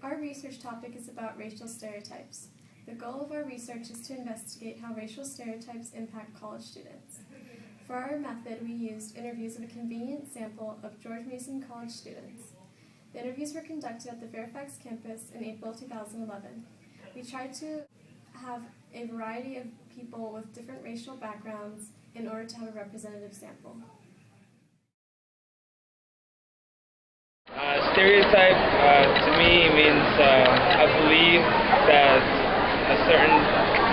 Our research topic is about racial stereotypes. The goal of our research is to investigate how racial stereotypes impact college students. For our method, we used interviews of a convenient sample of George Mason College students. The interviews were conducted at the Fairfax campus in April 2011. We tried to have a variety of people with different racial backgrounds in order to have a representative sample. Stereotype to me means a belief that a certain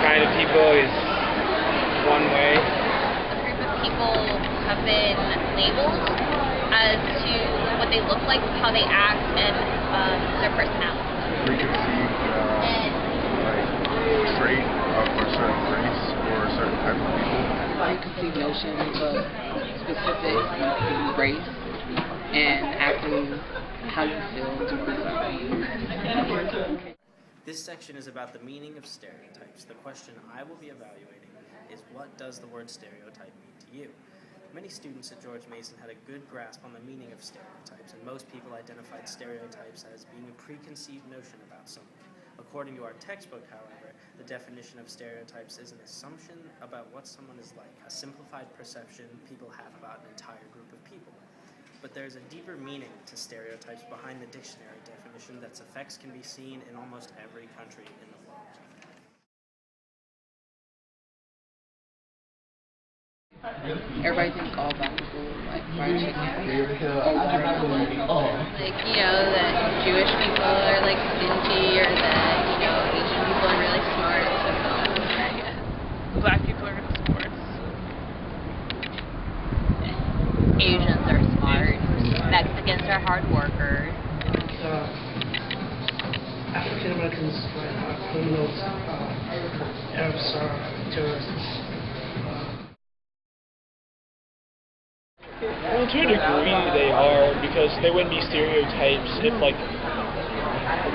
kind of people is one way. A group of people have been labeled as to what they look like, how they act, and their personality. Preconceived trait for a certain race or a certain type of people. Preconceived notions of specific race and acting how you feel towards something. This section is about the meaning of stereotypes. The question I will be evaluating is, what does the word stereotype mean to you? Many students at George Mason had a good grasp on the meaning of stereotypes, and most people identified stereotypes as being a preconceived notion about someone. According to our textbook, however, the definition of stereotypes is an assumption about what someone is like, a simplified perception people have about an entire group of people. But there's a deeper meaning to stereotypes behind the dictionary definition that's effects can be seen in almost every country in the world. Everybody thinks all black people like fried chicken. Like, that Jewish people are like stingy, or that, Asian people are really smart. Black people are into sports. Asians are smart. Mexicans are hard workers. African Americans are criminals. Arabs are terrorists. Well, to a degree they are, because they wouldn't be stereotypes if,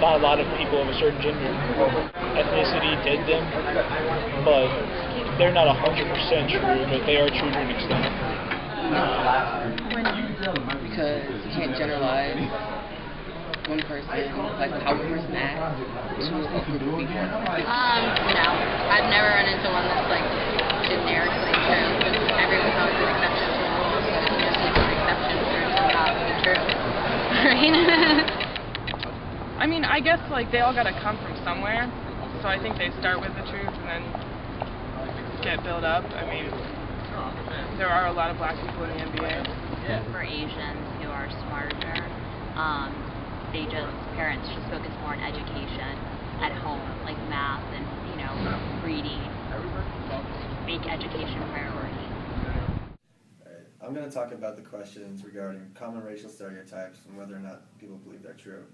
not a lot of people of a certain gender or ethnicity did them, but they're not 100% true, but they are true to an extent. Because you can't generalize one person, like how one person acts, to a group of people. No. I've never run into one that's like generically true, because everyone's always an exception to the rule, so you just need an exception for it to not be true. Right? I mean, I guess they all gotta come from somewhere, so I think they start with the truth and then get built up. I mean, there are a lot of black people in the NBA. For Asians who are smarter, parents just focus more on education at home, like math and, reading, make education a priority. Alright, I'm going to talk about the questions regarding common racial stereotypes and whether or not people believe they're true.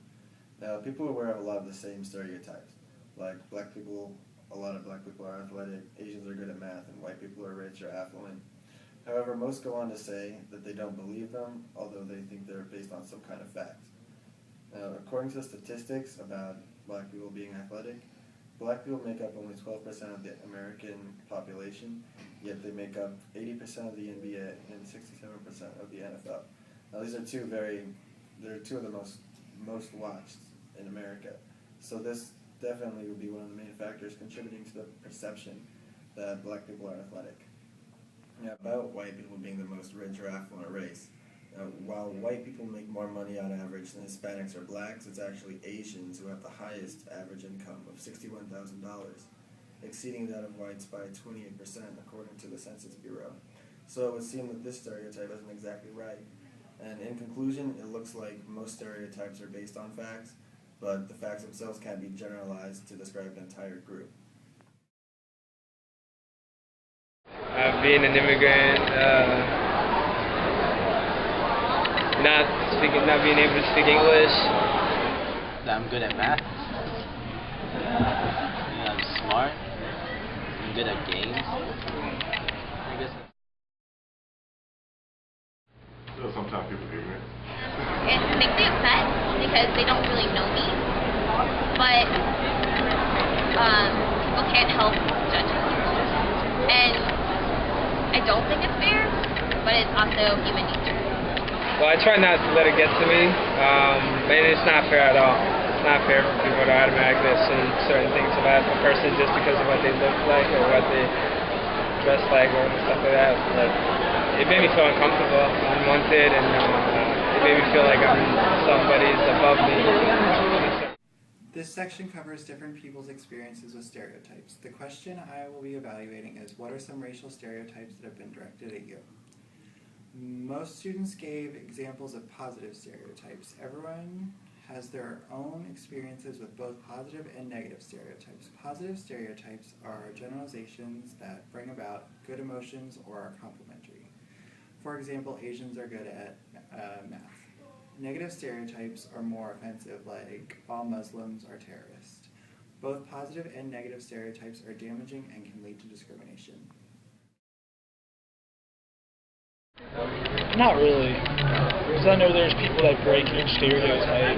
Now, people are aware of a lot of the same stereotypes, like a lot of black people are athletic, Asians are good at math, and white people are rich or affluent. However, most go on to say that they don't believe them, although they think they're based on some kind of fact. Now, according to statistics about black people being athletic, black people make up only 12% of the American population, yet they make up 80% of the NBA and 67% of the NFL. Now, these are they're two of the most watched in America. So this definitely would be one of the main factors contributing to the perception that black people are athletic. Now, about white people being the most rich or affluent race. While white people make more money on average than Hispanics or blacks, it's actually Asians who have the highest average income of $61,000, exceeding that of whites by 28% according to the Census Bureau. So it would seem that this stereotype isn't exactly right. And in conclusion, it looks like most stereotypes are based on facts, but the facts themselves can't be generalized to describe an entire group. Being an immigrant, not being able to speak English. That I'm good at math. I'm smart. I'm good at games. I guess. So sometimes people get ignorant. It makes me upset because they don't really know me, but people can't help judging people. And I don't think it's fair, but it's also human nature. Well, I try not to let it get to me, and it's not fair at all. it's not fair for people to automatically assume certain things about a person just because of what they look like or what they dress like or stuff like that. Like, it made me feel uncomfortable, unwanted, and it made me feel like somebody's above me. This section covers different people's experiences with stereotypes. The question I will be evaluating is, what are some racial stereotypes that have been directed at you? Most students gave examples of positive stereotypes. Everyone has their own experiences with both positive and negative stereotypes. Positive stereotypes are generalizations that bring about good emotions or are complimentary. For example, Asians are good at math. Negative stereotypes are more offensive, like all Muslims are terrorists. Both positive and negative stereotypes are damaging and can lead to discrimination. Not really, because I know there's people that break each stereotype.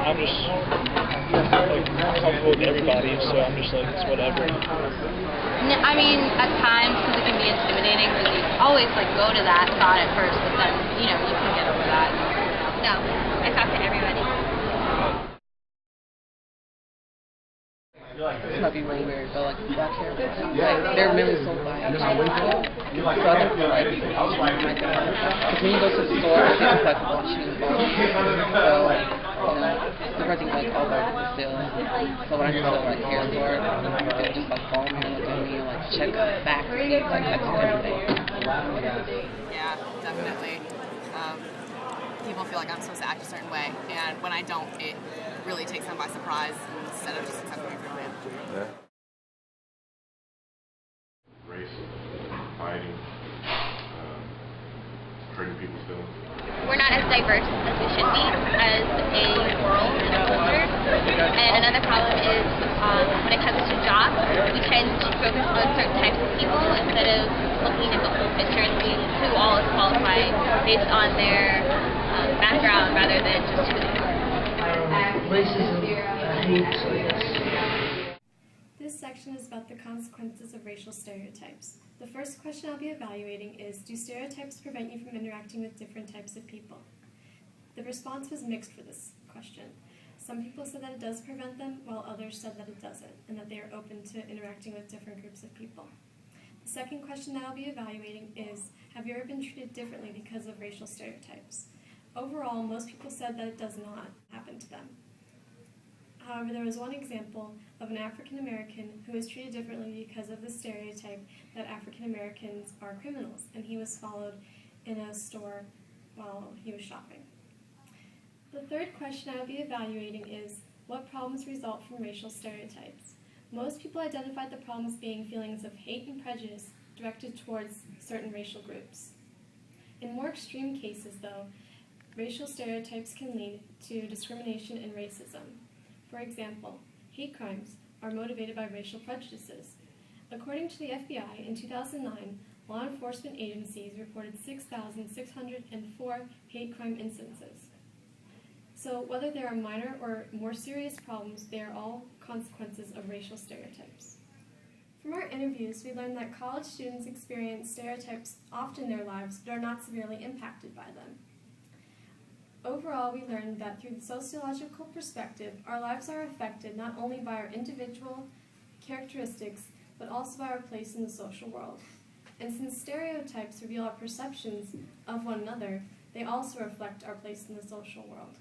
I'm just like comfortable with everybody, so I'm just like, it's whatever. I mean, at times, because it can be intimidating, because you always like go to that thought at first, but then, you know, you can get over that. No, I talk to everybody. This might be really weird, but like black hair, like they're really sold by people. So I think like because when you go to the store, people like watching you. So the person like all over the still. So when I go to like hair store, they'll just like follow me and look at me and like check back, like that's everything. Yeah, definitely. People feel like I'm supposed to act a certain way, and when I don't, it really takes them by surprise instead of just accepting me for who I am. Yeah. Race, fighting, hurting people's feelings. We're not as diverse as we should be as a world and a culture. And another problem is when it comes to jobs, we tend to focus on certain types of people instead of looking at the whole picture and seeing who all is qualified based on their background rather than just who they are. Racism, hate, This section is about the consequences of racial stereotypes. The first question I'll be evaluating is, do stereotypes prevent you from interacting with different types of people? The response was mixed for this question. Some people said that it does prevent them, while others said that it doesn't, and that they are open to interacting with different groups of people. The second question that I'll be evaluating is, have you ever been treated differently because of racial stereotypes? Overall, most people said that it does not happen to them. However, there was one example of an African American who was treated differently because of the stereotype that African Americans are criminals, and he was followed in a store while he was shopping. The third question I will be evaluating is, what problems result from racial stereotypes? Most people identified the problems being feelings of hate and prejudice directed towards certain racial groups. In more extreme cases, though, racial stereotypes can lead to discrimination and racism. For example, hate crimes are motivated by racial prejudices. According to the FBI, in 2009, law enforcement agencies reported 6,604 hate crime instances. So whether there are minor or more serious problems, they are all consequences of racial stereotypes. From our interviews, we learned that college students experience stereotypes often in their lives, but are not severely impacted by them. Overall, we learned that through the sociological perspective, our lives are affected not only by our individual characteristics, but also by our place in the social world. And since stereotypes reveal our perceptions of one another, they also reflect our place in the social world.